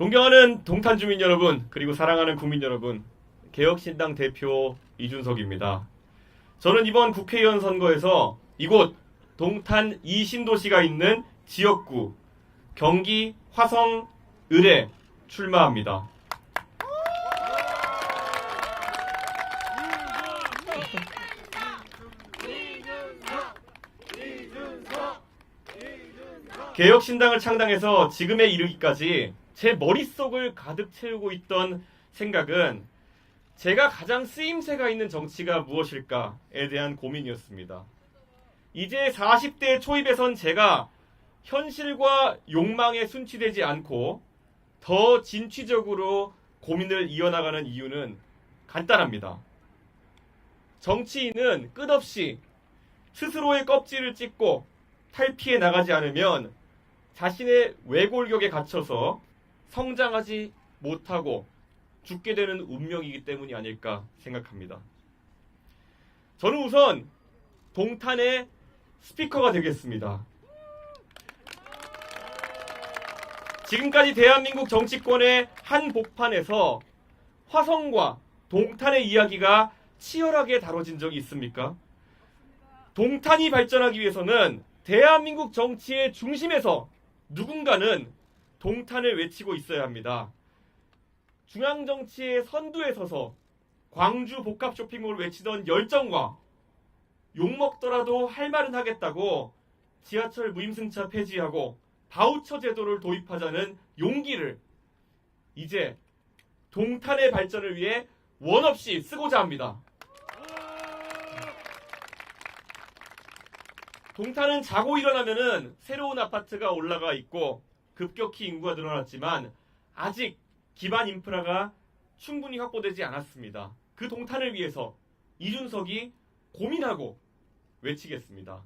존경하는 동탄 주민 여러분, 그리고 사랑하는 국민 여러분, 개혁신당 대표 이준석입니다. 저는 이번 국회의원 선거에서 이곳 동탄 이신도시가 있는 지역구 경기 화성 을에 출마합니다. 개혁신당을 창당해서 지금에 이르기까지 제 머릿속을 가득 채우고 있던 생각은 제가 가장 쓰임새가 있는 정치가 무엇일까에 대한 고민이었습니다. 이제 40대 초입에 선 제가 현실과 욕망에 순치되지 않고 더 진취적으로 고민을 이어나가는 이유는 간단합니다. 정치인은 끝없이 스스로의 껍질을 찢고 탈피해 나가지 않으면 자신의 외골격에 갇혀서 성장하지 못하고 죽게 되는 운명이기 때문이 아닐까 생각합니다. 저는 우선 동탄의 스피커가 되겠습니다. 지금까지 대한민국 정치권의 한복판에서 화성과 동탄의 이야기가 치열하게 다뤄진 적이 있습니까? 동탄이 발전하기 위해서는 대한민국 정치의 중심에서 누군가는 동탄을 외치고 있어야 합니다. 중앙정치의 선두에 서서 광주 복합 쇼핑몰을 외치던 열정과 욕먹더라도 할 말은 하겠다고 지하철 무임승차 폐지하고 바우처 제도를 도입하자는 용기를 이제 동탄의 발전을 위해 원없이 쓰고자 합니다. 동탄은 자고 일어나면은 새로운 아파트가 올라가 있고 급격히 인구가 늘어났지만 아직 기반 인프라가 충분히 확보되지 않았습니다. 그 동탄을 위해서 이준석이 고민하고 외치겠습니다.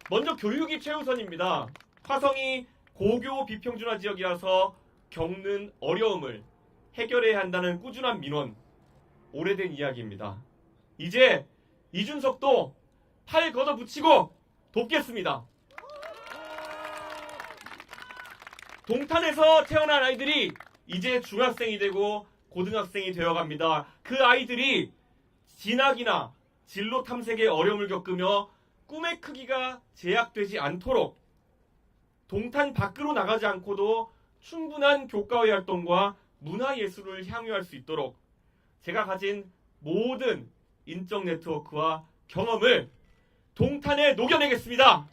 먼저 교육이 최우선입니다. 화성이 고교 비평준화 지역이라서 겪는 어려움을 해결해야 한다는 꾸준한 민원, 오래된 이야기입니다. 이제 이준석도 팔 걷어붙이고 돕겠습니다. 동탄에서 태어난 아이들이 이제 중학생이 되고 고등학생이 되어갑니다. 그 아이들이 진학이나 진로 탐색의 어려움을 겪으며 꿈의 크기가 제약되지 않도록 동탄 밖으로 나가지 않고도 충분한 교과의 활동과 문화예술을 향유할 수 있도록 제가 가진 모든 인적 네트워크와 경험을 동탄에 녹여내겠습니다.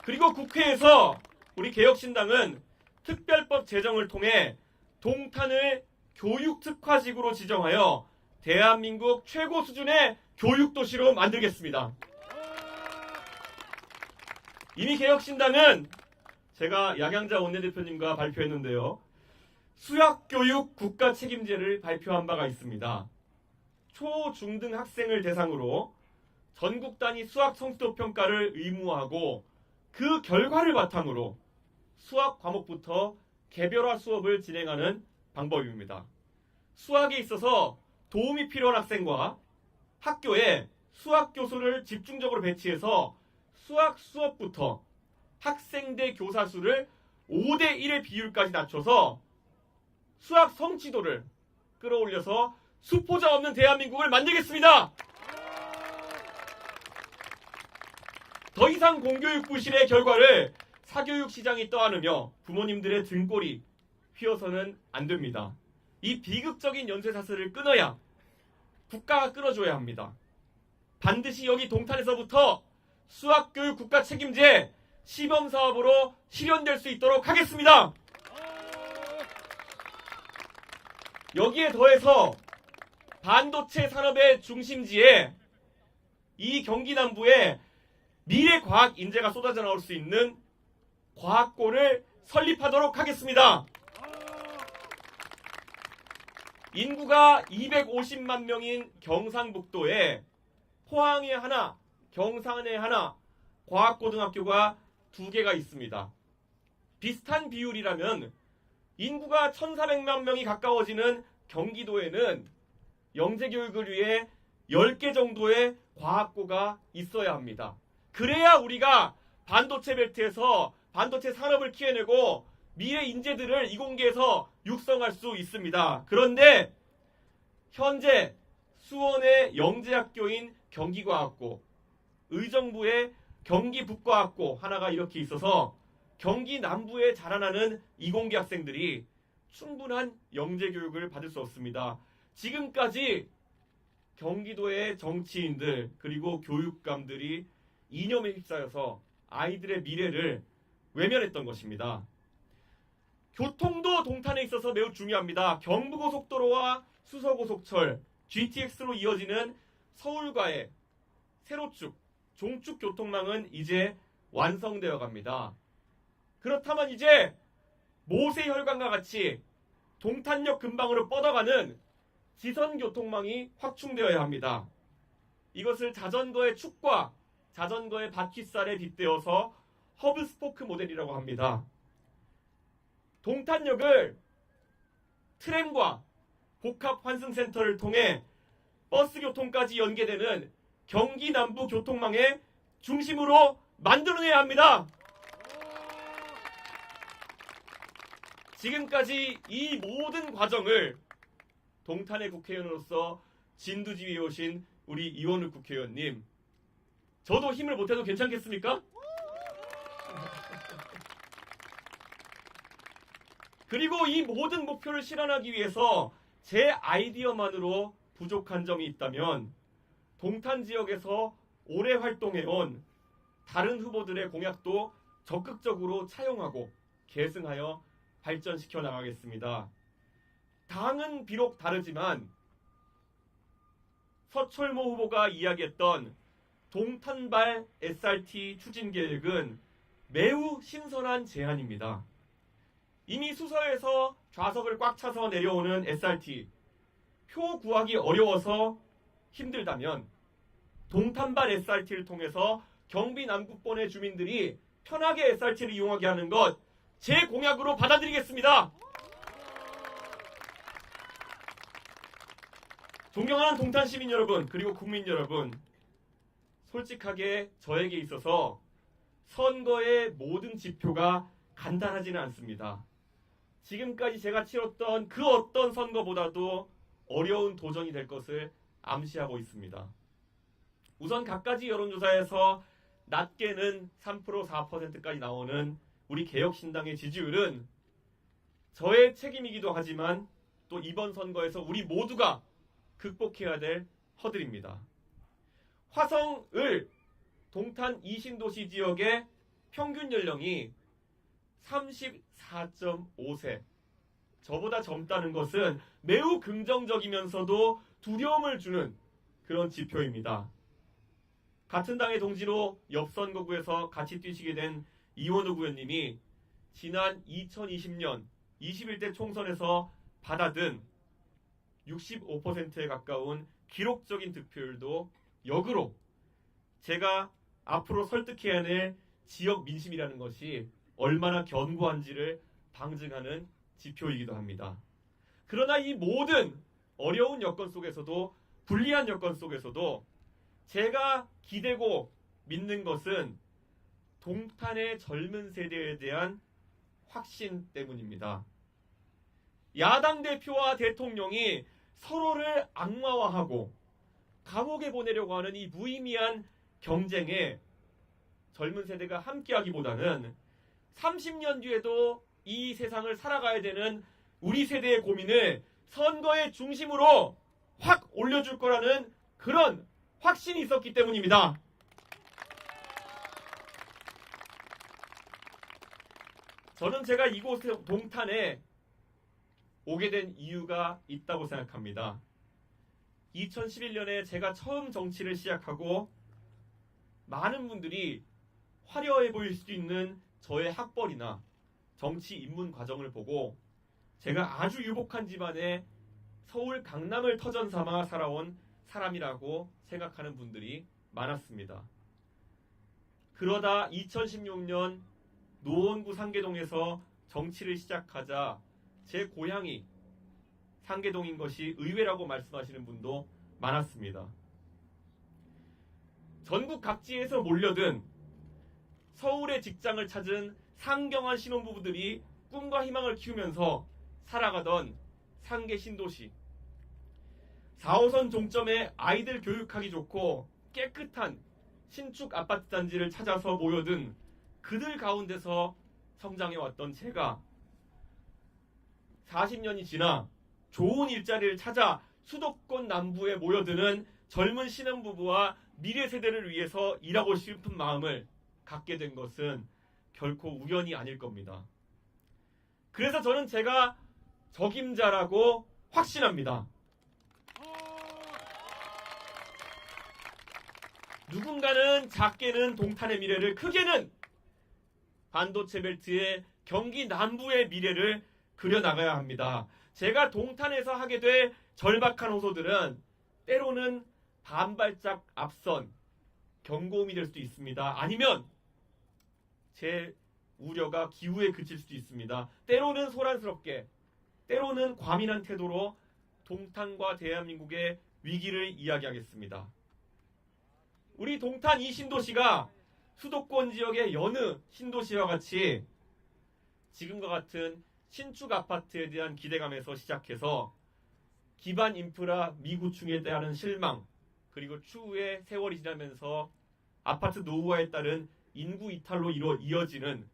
그리고 국회에서 우리 개혁신당은 특별법 제정을 통해 동탄을 교육특화지구로 지정하여 대한민국 최고 수준의 교육도시로 만들겠습니다. 이미 개혁신당은 제가 양양자 원내대표님과 발표했는데요. 수학교육 국가책임제를 발표한 바가 있습니다. 초, 중 등 학생을 대상으로 전국 단위 수학 성취도 평가를 의무화하고 그 결과를 바탕으로 수학 과목부터 개별화 수업을 진행하는 방법입니다. 수학에 있어서 도움이 필요한 학생과 학교에 수학 교수를 집중적으로 배치해서 수학 수업부터 학생 대 교사 수를 5대 1의 비율까지 낮춰서 수학 성취도를 끌어올려서 수포자 없는 대한민국을 만들겠습니다. 더 이상 공교육 부실의 결과를 사교육 시장이 떠안으며 부모님들의 등골이 휘어서는 안 됩니다. 이 비극적인 연쇄사슬을 끊어야 국가가 끊어줘야 합니다. 반드시 여기 동탄에서부터 수학교육 국가 책임제 시범사업으로 실현될 수 있도록 하겠습니다. 여기에 더해서 반도체 산업의 중심지에 이 경기 남부에 미래 과학 인재가 쏟아져 나올 수 있는 과학고를 설립하도록 하겠습니다. 인구가 250만 명인 경상북도에 포항에 하나, 경산에 하나 과학고등학교가 2개가 있습니다. 비슷한 비율이라면 인구가 1,400만 명이 가까워지는 경기도에는 영재교육을 위해 10개 정도의 과학고가 있어야 합니다. 그래야 우리가 반도체 벨트에서 반도체 산업을 키워내고 미래 인재들을 이공계에서 육성할 수 있습니다. 그런데 현재 수원의 영재학교인 경기과학고, 의정부의 경기북과학고 하나가 이렇게 있어서 경기 남부에 자라나는 이공계 학생들이 충분한 영재 교육을 받을 수 없습니다. 지금까지 경기도의 정치인들 그리고 교육감들이 이념에 휩싸여서 아이들의 미래를 외면했던 것입니다. 교통도 동탄에 있어서 매우 중요합니다. 경부고속도로와 수서고속철, GTX로 이어지는 서울과의 세로축, 종축 교통망은 이제 완성되어 갑니다. 그렇다면 이제 모세혈관과 같이 동탄역 근방으로 뻗어가는 지선교통망이 확충되어야 합니다. 이것을 자전거의 축과 자전거의 바퀴살에 빗대어서 허브스포크 모델이라고 합니다. 동탄역을 트램과 복합환승센터를 통해 버스 교통까지 연계되는 경기 남부 교통망의 중심으로 만들어내야 합니다. 지금까지 이 모든 과정을 동탄의 국회의원으로서 진두지휘해 오신 우리 이원욱 국회의원님, 저도 힘을 못해도 괜찮겠습니까? 그리고 이 모든 목표를 실현하기 위해서 제 아이디어만으로 부족한 점이 있다면 동탄 지역에서 오래 활동해온 다른 후보들의 공약도 적극적으로 차용하고 계승하여 발전시켜 나가겠습니다. 당은 비록 다르지만 서철모 후보가 이야기했던 동탄발 SRT 추진 계획은 매우 신선한 제안입니다. 이미 수서에서 좌석을 꽉 차서 내려오는 SRT, 표 구하기 어려워서 힘들다면 동탄발 SRT를 통해서 경기 남부권의 주민들이 편하게 SRT를 이용하게 하는 것, 제 공약으로 받아들이겠습니다. 존경하는 동탄 시민 여러분, 그리고 국민 여러분, 솔직하게 저에게 있어서 선거의 모든 지표가 간단하지는 않습니다. 지금까지 제가 치렀던 그 어떤 선거보다도 어려운 도전이 될 것을 암시하고 있습니다. 우선 갖가지 여론조사에서 낮게는 3%, 4%까지 나오는 우리 개혁신당의 지지율은 저의 책임이기도 하지만 또 이번 선거에서 우리 모두가 극복해야 될 허들입니다. 화성을 동탄 이신도시 지역의 평균 연령이 34.5세. 저보다 젊다는 것은 매우 긍정적이면서도 두려움을 주는 그런 지표입니다. 같은 당의 동지로 옆 선거구에서 같이 뛰시게 된 이원욱 의원님이 지난 2020년 21대 총선에서 받아든 65%에 가까운 기록적인 득표율도 역으로 제가 앞으로 설득해야 할 지역 민심이라는 것이 얼마나 견고한지를 방증하는 지표이기도 합니다. 그러나 이 모든 어려운 여건 속에서도, 불리한 여건 속에서도 제가 기대고 믿는 것은 동탄의 젊은 세대에 대한 확신 때문입니다. 야당 대표와 대통령이 서로를 악마화하고 감옥에 보내려고 하는 이 무의미한 경쟁에 젊은 세대가 함께하기보다는 30년 뒤에도 이 세상을 살아가야 되는 우리 세대의 고민을 선거의 중심으로 확 올려줄 거라는 그런 확신이 있었기 때문입니다. 저는 제가 이곳 동탄에 오게 된 이유가 있다고 생각합니다. 2011년에 제가 처음 정치를 시작하고 많은 분들이 화려해 보일 수 있는 저의 학벌이나 정치 입문 과정을 보고 제가 아주 유복한 집안에 서울 강남을 터전 삼아 살아온 사람이라고 생각하는 분들이 많았습니다. 그러다 2016년 노원구 상계동에서 정치를 시작하자 제 고향이 상계동인 것이 의외라고 말씀하시는 분도 많았습니다. 전국 각지에서 몰려든 서울의 직장을 찾은 상경한 신혼부부들이 꿈과 희망을 키우면서 살아가던 상계 신도시. 4호선 종점에 아이들 교육하기 좋고 깨끗한 신축 아파트 단지를 찾아서 모여든 그들 가운데서 성장해왔던 제가 40년이 지나 좋은 일자리를 찾아 수도권 남부에 모여드는 젊은 신혼부부와 미래 세대를 위해서 일하고 싶은 마음을 갖게 된 것은 결코 우연이 아닐 겁니다. 그래서 저는 제가 적임자라고 확신합니다. 누군가는 작게는 동탄의 미래를, 크게는 반도체 벨트의 경기 남부의 미래를 그려나가야 합니다. 제가 동탄에서 하게 될 절박한 호소들은 때로는 반발짝 앞선 경고음이 될 수도 있습니다. 아니면 제 우려가 기우에 그칠 수도 있습니다. 때로는 소란스럽게, 때로는 과민한 태도로 동탄과 대한민국의 위기를 이야기하겠습니다. 우리 동탄 이 신도시가 수도권 지역의 여느 신도시와 같이 지금과 같은 신축 아파트에 대한 기대감에서 시작해서 기반 인프라 미구축에 대한 실망, 그리고 추후에 세월이 지나면서 아파트 노후화에 따른 인구 이탈로 이어지는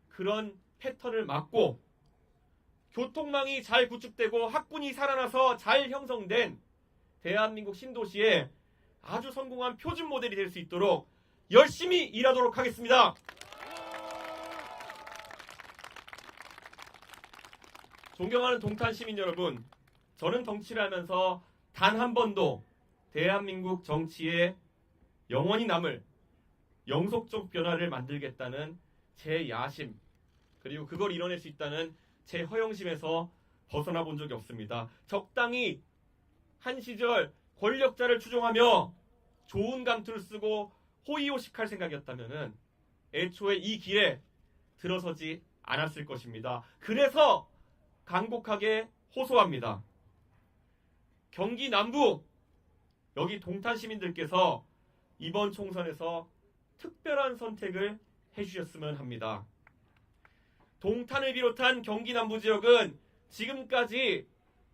그런 패턴을 막고 교통망이 잘 구축되고 학군이 살아나서 잘 형성된 대한민국 신도시에 아주 성공한 표준 모델이 될 수 있도록 열심히 일하도록 하겠습니다. 존경하는 동탄 시민 여러분, 저는 정치를 하면서 단 한 번도 대한민국 정치에 영원히 남을 영속적 변화를 만들겠다는 제 야심, 그리고 그걸 이뤄낼 수 있다는 제 허영심에서 벗어나 본 적이 없습니다. 적당히 한 시절 권력자를 추종하며 좋은 감투를 쓰고 호의호식할 생각이었다면 애초에 이 길에 들어서지 않았을 것입니다. 그래서 간곡하게 호소합니다. 경기 남부, 여기 동탄 시민들께서 이번 총선에서 특별한 선택을 해주셨으면 합니다. 동탄을 비롯한 경기 남부 지역은 지금까지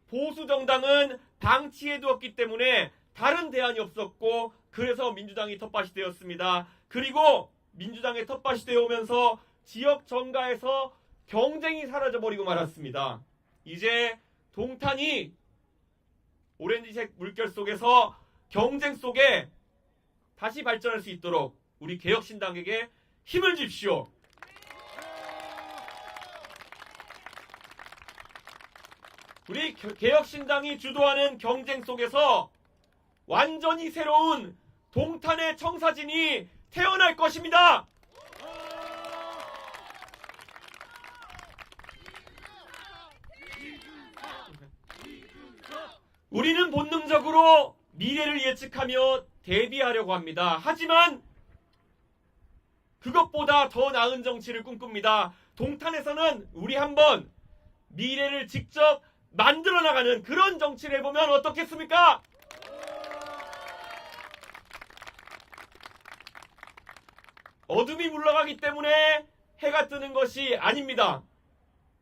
보수 정당은 방치해두었기 때문에 다른 대안이 없었고, 그래서 민주당이 텃밭이 되었습니다. 그리고 민주당의 텃밭이 되어오면서 지역 정가에서 경쟁이 사라져버리고 말았습니다. 이제 동탄이 오렌지색 물결 속에서 경쟁 속에 다시 발전할 수 있도록 우리 개혁신당에게 힘을 주십시오. 우리 개혁신당이 주도하는 경쟁 속에서 완전히 새로운 동탄의 청사진이 태어날 것입니다. 우리는 본능적으로 미래를 예측하며 대비하려고 합니다. 하지만 그것보다 더 나은 정치를 꿈꿉니다. 동탄에서는 우리 한번 미래를 직접 만들어 나가는 그런 정치를 해보면 어떻겠습니까? 어둠이 물러가기 때문에 해가 뜨는 것이 아닙니다.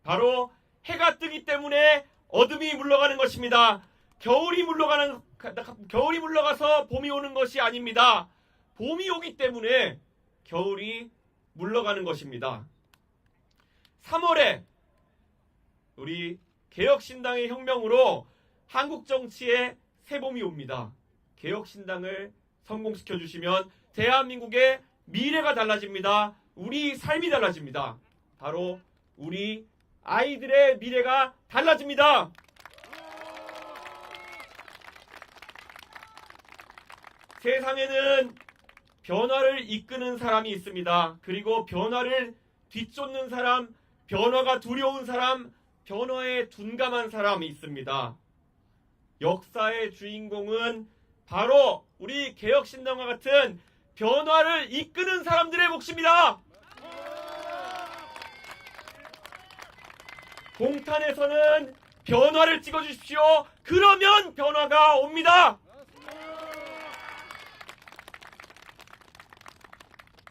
바로 해가 뜨기 때문에 어둠이 물러가는 것입니다. 겨울이 물러가서 봄이 오는 것이 아닙니다. 봄이 오기 때문에 겨울이 물러가는 것입니다. 3월에 우리 개혁신당의 혁명으로 한국 정치에 새봄이 옵니다. 개혁신당을 성공시켜 주시면 대한민국의 미래가 달라집니다. 우리 삶이 달라집니다. 바로 우리 아이들의 미래가 달라집니다. 세상에는 변화를 이끄는 사람이 있습니다. 그리고 변화를 뒤쫓는 사람, 변화가 두려운 사람, 변화에 둔감한 사람이 있습니다. 역사의 주인공은 바로 우리 개혁신당과 같은 변화를 이끄는 사람들의 몫입니다. 동탄에서는 변화를 찍어주십시오. 그러면 변화가 옵니다.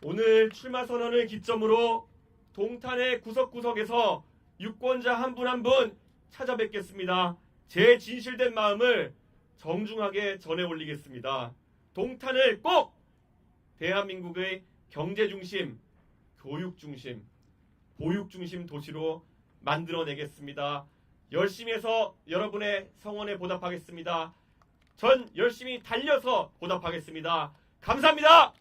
오늘 출마 선언을 기점으로 동탄의 구석구석에서 유권자 한 분 한 분 찾아뵙겠습니다. 제 진실된 마음을 정중하게 전해 올리겠습니다. 동탄을 꼭 대한민국의 경제 중심, 교육 중심, 보육 중심 도시로 만들어내겠습니다. 열심히 해서 여러분의 성원에 보답하겠습니다. 전 열심히 달려서 보답하겠습니다. 감사합니다.